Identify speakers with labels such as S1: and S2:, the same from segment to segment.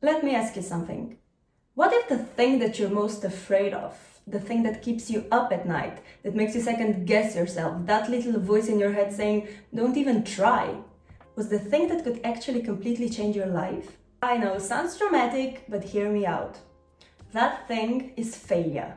S1: Let me ask you something. What if the thing that you're most afraid of, the thing that keeps you up at night, that makes you second guess yourself, that little voice in your head saying, don't even try, was the thing that could actually completely change your life? I know, sounds dramatic, but hear me out. That thing is failure.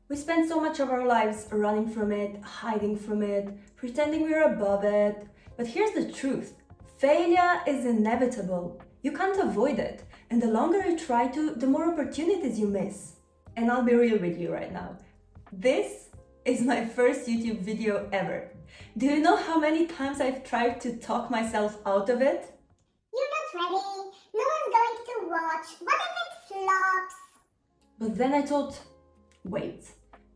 S1: We spend so much of our lives running from it, hiding from it, pretending we're above it. But here's the truth. Failure is inevitable. You can't avoid it. And the longer you try to, the more opportunities you miss. And I'll be real with you right now. This is my first YouTube video ever. Do you know how many times I've tried to talk myself out of it?
S2: You're not ready. No one's going to watch. What if it flops?
S1: But then I thought, wait,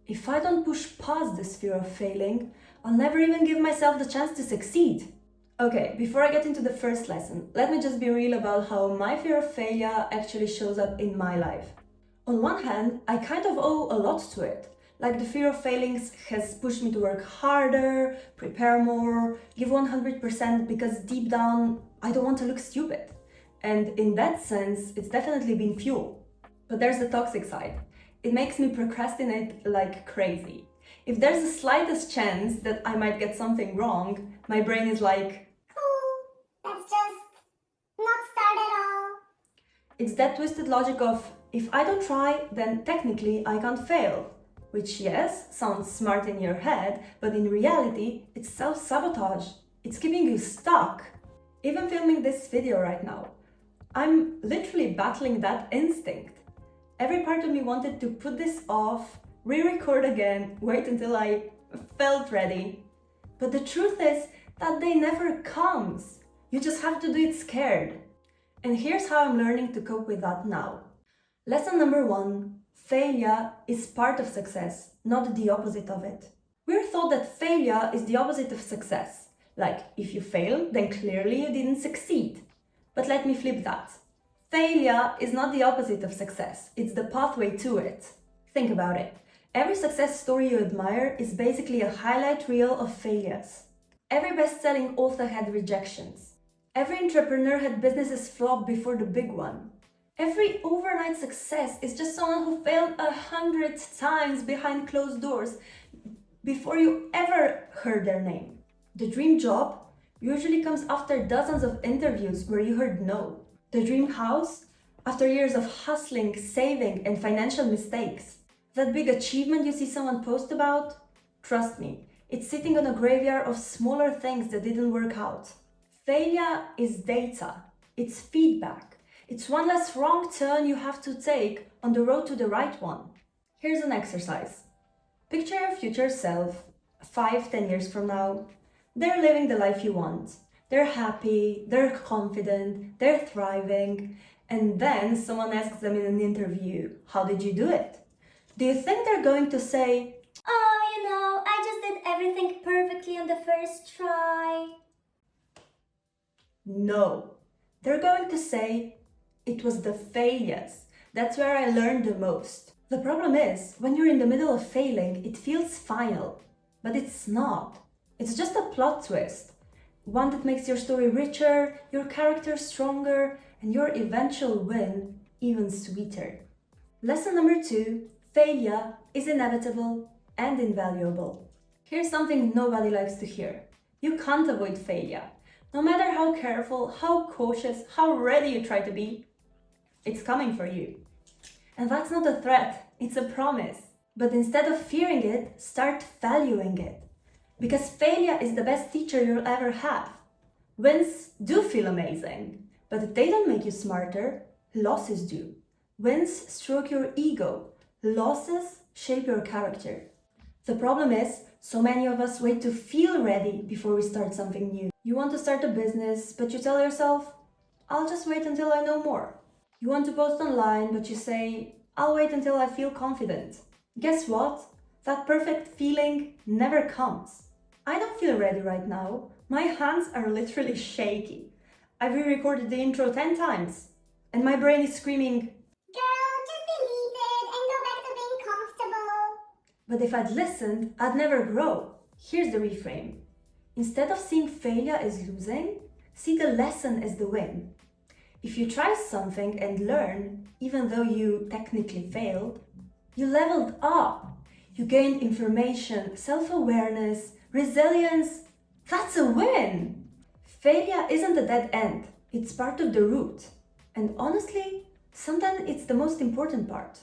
S1: if I don't push past this fear of failing, I'll never even give myself the chance to succeed. Okay, before I get into the first lesson, let me just be real about how my fear of failure actually shows up in my life. On one hand, I kind of owe a lot to it. Like the fear of failings has pushed me to work harder, prepare more, give 100% because deep down, I don't want to look stupid. And in that sense, it's definitely been fuel. But there's the toxic side. It makes me procrastinate like crazy. If there's the slightest chance that I might get something wrong, my brain is like,
S2: Let's just not start at all.
S1: it's that twisted logic of, if I don't try, then technically I can't fail. Which, yes, sounds smart in your head, but in reality, it's self-sabotage. It's keeping you stuck. Even filming this video right now, I'm literally battling that instinct. Every part of me wanted to put this off, re-record again, wait until I felt ready. But the truth is that day never comes. You just have to do it scared. And here's how I'm learning to cope with that now. Lesson number 1, failure is part of success, not the opposite of it. We're taught that failure is the opposite of success. Like, if you fail, then clearly you didn't succeed. But let me flip that. Failure is not the opposite of success, it's the pathway to it. Think about it. Every success story you admire is basically a highlight reel of failures. Every best-selling author had rejections. Every entrepreneur had businesses flop before the big one. Every overnight success is just someone who failed 100 times behind closed doors before you ever heard their name. The dream job usually comes after dozens of interviews where you heard no. The dream house after years of hustling, saving, and financial mistakes. That big achievement you see someone post about? Trust me, it's sitting on a graveyard of smaller things that didn't work out. Failure is data. It's feedback. It's one less wrong turn you have to take on the road to the right one. Here's an exercise. Picture your future self 5-10 years from now. They're living the life you want. They're happy, they're confident, they're thriving, and then someone asks them in an interview, how did you do it? Do you think they're going to say,
S2: Oh, I just did everything perfectly on the first try?
S1: no? They're going to say, it was the failures. That's where I learned the most. The problem is, when you're in the middle of failing, it feels final. But it's not. It's just a plot twist. One that makes your story richer, your character stronger, and your eventual win even sweeter. Lesson number 2, failure is inevitable and invaluable. Here's something nobody likes to hear. You can't avoid failure. No matter how careful, how cautious, how ready you try to be, it's coming for you. And that's not a threat, it's a promise. But instead of fearing it, start valuing it. Because failure is the best teacher you'll ever have. Wins do feel amazing, but they don't make you smarter. Losses do. Wins stroke your ego. Losses shape your character. The problem is, so many of us wait to feel ready before we start something new. You want to start a business, but you tell yourself, I'll just wait until I know more. You want to post online, but you say, I'll wait until I feel confident. Guess what? That perfect feeling never comes. I don't feel ready right now. My hands are literally shaky. I've re-recorded the intro 10 times, and my brain is screaming,
S2: Girl, just delete it and go back to being comfortable.
S1: but if I'd listened, I'd never grow. Here's the reframe. Instead of seeing failure as losing, see the lesson as the win. If you try something and learn, even though you technically failed, you leveled up. You gained information, self-awareness, resilience. That's a win! Failure isn't a dead end, it's part of the route. And honestly, sometimes it's the most important part.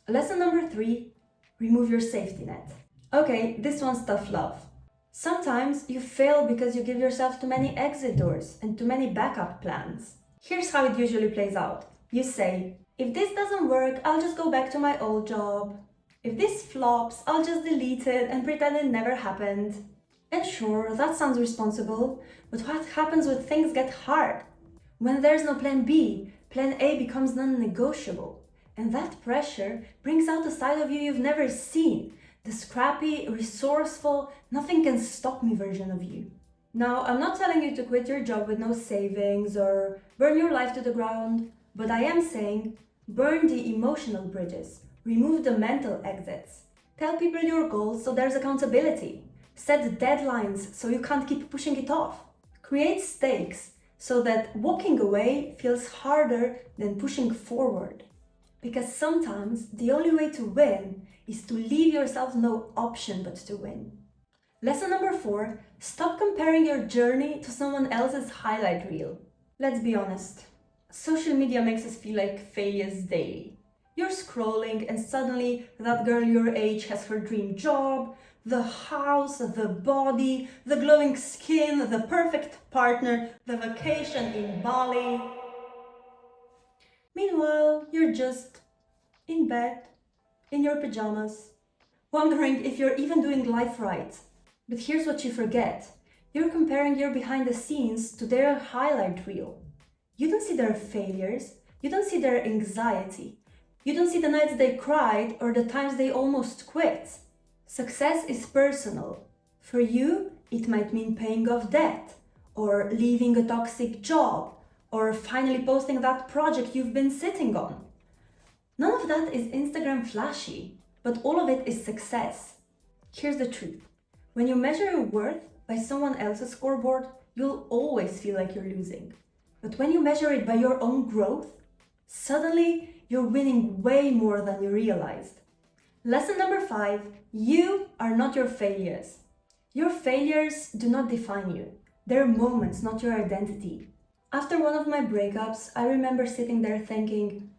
S1: Lesson number 3, remove your safety net. Okay, this one's tough love. Sometimes you fail because you give yourself too many exit doors and too many backup plans. Here's how it usually plays out. You say, if this doesn't work, I'll just go back to my old job. If this flops, I'll just delete it and pretend it never happened. And sure, that sounds responsible, but what happens when things get hard? When there's no plan B, plan A becomes non-negotiable. And that pressure brings out a side of you you've never seen. The scrappy, resourceful, nothing can stop me version of you. Now, I'm not telling you to quit your job with no savings or burn your life to the ground, but I am saying burn the emotional bridges, remove the mental exits. Tell people your goals so there's accountability. Set deadlines so you can't keep pushing it off. Create stakes so that walking away feels harder than pushing forward. Because sometimes the only way to win is to leave yourself no option but to win. Lesson number 4, stop comparing your journey to someone else's highlight reel. Let's be honest, social media makes us feel like failures daily. You're scrolling and suddenly that girl your age has her dream job, the house, the body, the glowing skin, the perfect partner, the vacation in Bali. Meanwhile, you're just in bed, in your pajamas, wondering if you're even doing life right. But here's what you forget. You're comparing your behind the scenes to their highlight reel. You don't see their failures, you don't see their anxiety, you don't see the nights they cried or the times they almost quit. Success is personal. For you, it might mean paying off debt, or leaving a toxic job, or finally posting that project you've been sitting on. None of that is Instagram flashy, but all of it is success. Here's the truth. When you measure your worth by someone else's scoreboard, you'll always feel like you're losing. But when you measure it by your own growth, suddenly you're winning way more than you realized. Lesson number 5, you are not your failures. Your failures do not define you. They're moments, not your identity. After one of my breakups, I remember sitting there thinking,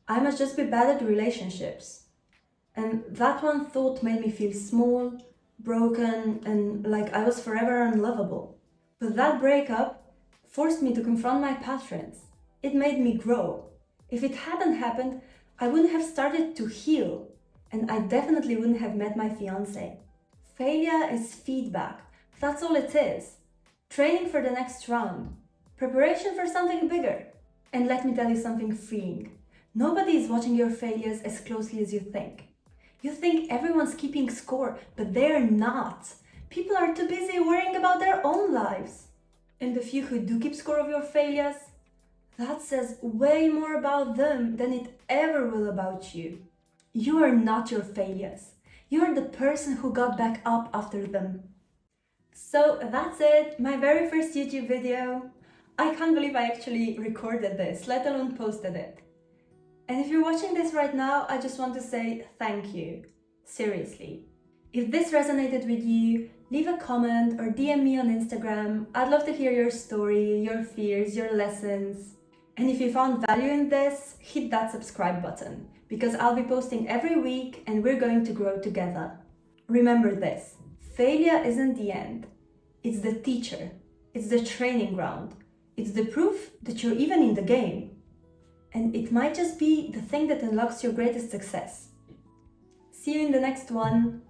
S1: I must just be bad at relationships. And that one thought made me feel small, broken, and like I was forever unlovable. But that breakup forced me to confront my patterns. It made me grow. If it hadn't happened, I wouldn't have started to heal. And I definitely wouldn't have met my fiancé. Failure is feedback. That's all it is. Training for the next round. Preparation for something bigger. And let me tell you something freeing. Nobody is watching your failures as closely as you think. You think everyone's keeping score, but they're not. People are too busy worrying about their own lives. And the few who do keep score of your failures, that says way more about them than it ever will about you. You are not your failures. You are the person who got back up after them. So that's it, my very first YouTube video. I can't believe I actually recorded this, let alone posted it. And if you're watching this right now, I just want to say thank you. Seriously. If this resonated with you, leave a comment or DM me on Instagram. I'd love to hear your story, your fears, your lessons. And if you found value in this, hit that subscribe button, because I'll be posting every week and we're going to grow together. Remember this, failure isn't the end. It's the teacher. It's the training ground. It's the proof that you're even in the game. And it might just be the thing that unlocks your greatest success. See you in the next one.